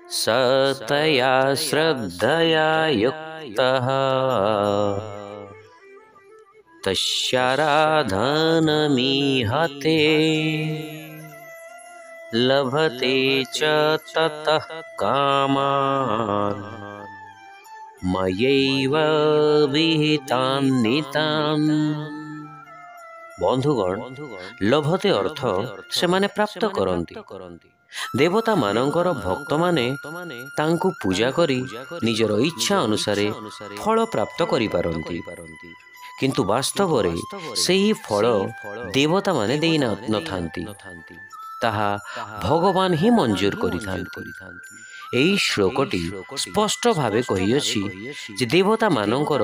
सतया श्रद्धया युक्तः तस्याराधनमीहते लभते च ततः कामान् मयैव विहितान् नितान्। बंधुगण, लभते अर्थ से माने प्राप्त करंती। देवता मानकर भक्त माने तांकु पूजा करी निजर इच्छा अनुसार फल प्राप्त करि पारंती। किंतु वास्तव रे सेही फल देवता माने देई न थांती, ताहा भगवान ही मंजूर करिथांती। एई श्लोकटी स्पष्ट भावे कहिअछि जे देवता मानकर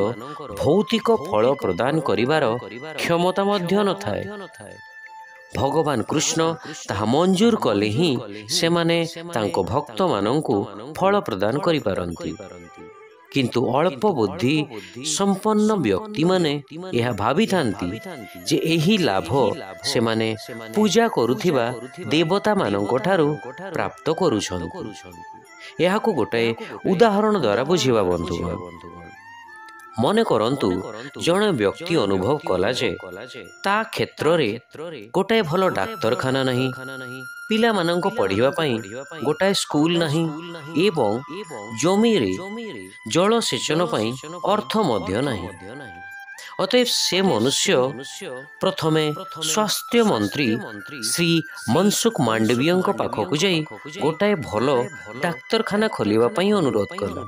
भौतिक फल प्रदान करिवार क्षमता मध्य न थाए। भगवान कृष्ण ताहा मंजूर कले ही सेमाने तांको भक्त मानंकु फल प्रदान करि पारंती। किंतु अल्प बुद्धि संपन्न व्यक्ति माने यह भावी थांती जे एही लाभ से माने पूजा करुथिबा देवता मानंको ठारू प्राप्त करुछंती। यहाकु गोटे उदाहरण द्वारा बुझिबा बंधुगण। मने करंतु जणे व्यक्ति अनुभव कला जे ता क्षेत्र रे गोटे भलो डाक्तरखाना नहीं, पिला मानंको पढ़िबा पई गोटाए स्कूल नहीं एवं जमी रे जल सेचन पई अर्थ मध्य नहीं। अतएव से मनुष्य प्रथमे स्वास्थ्य मंत्री श्री मनसुख मांडवीयଙ୍କ पाखकु जाई गोटाए भलो डाक्तरखाना खोलिबा पई अनुरोध कला।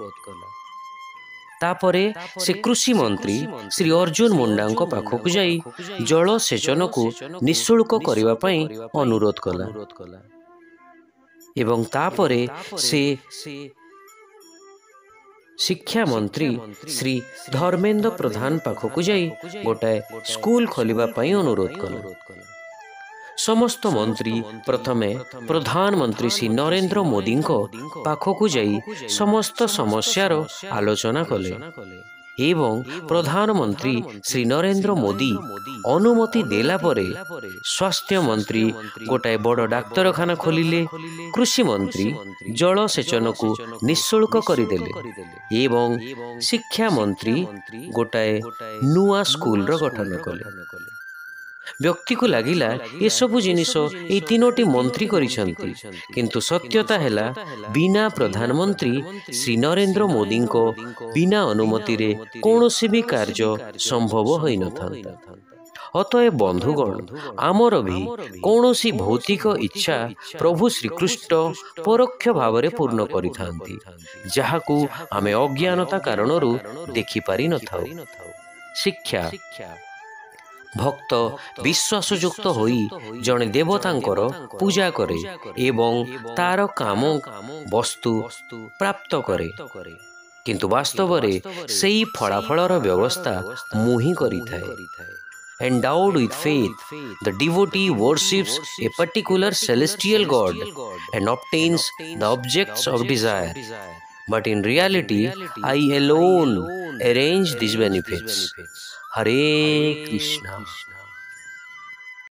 तापरे से कृषि मंत्री श्री अर्जुन मुंडाଙ୍କ पाखकु जाई जल सेचन को निःशुल्क करिबा पई अनुरोध कला। एवं तापरे से शिक्षा मंत्री श्री धर्मेंद्र प्रधान पाखकु जाई गोटाए स्कूल खोलिबा पई अनुरोध कला। समस्त मंत्री प्रथमे प्रधानमंत्री श्री नरेंद्र मोदी पाखकु जाई समस्त समस्यार आलोचना कले एवं प्रधानमंत्री श्री नरेंद्र मोदी अनुमति देला परे स्वास्थ्य मंत्री गोटाए बड़ डाक्तरखाना खोलिले, कृषि मंत्री जल सेचन को निःशुल्क करिदेले एवं शिक्षा मंत्री गोटाए नुआ स्कूल रो गठन कले। व्यक्ति को लगिला ये सबु जिनिस ए तीनोटी मंत्री करिसंती, किंतु सत्यता हैला बिना प्रधानमंत्री श्री नरेंद्र मोदी को बिना अनुमति रे कौनसी भी कार्य संभव होई न थांता। अतएव बंधुगण, आमर भी कौनसी भौतिक इच्छा प्रभु श्रीकृष्ण परोक्ष भाव में पूर्ण करिथांती, जहाकू आमे अज्ञानता कारणरू देखि पारि न थाउ। शिक्षा भक्त विश्वासयुक्त होई जने देवतांकर पूजा करे एवं तार काम वस्तु प्राप्त करे, किंतु वास्तव रे सेई फलाफलर व्यवस्था मुही करिथाए। Endowed with faith, the devotee worships a particular celestial god and obtains the objects of desire. But in reality, I alone arrange these benefits. Hare Krishna.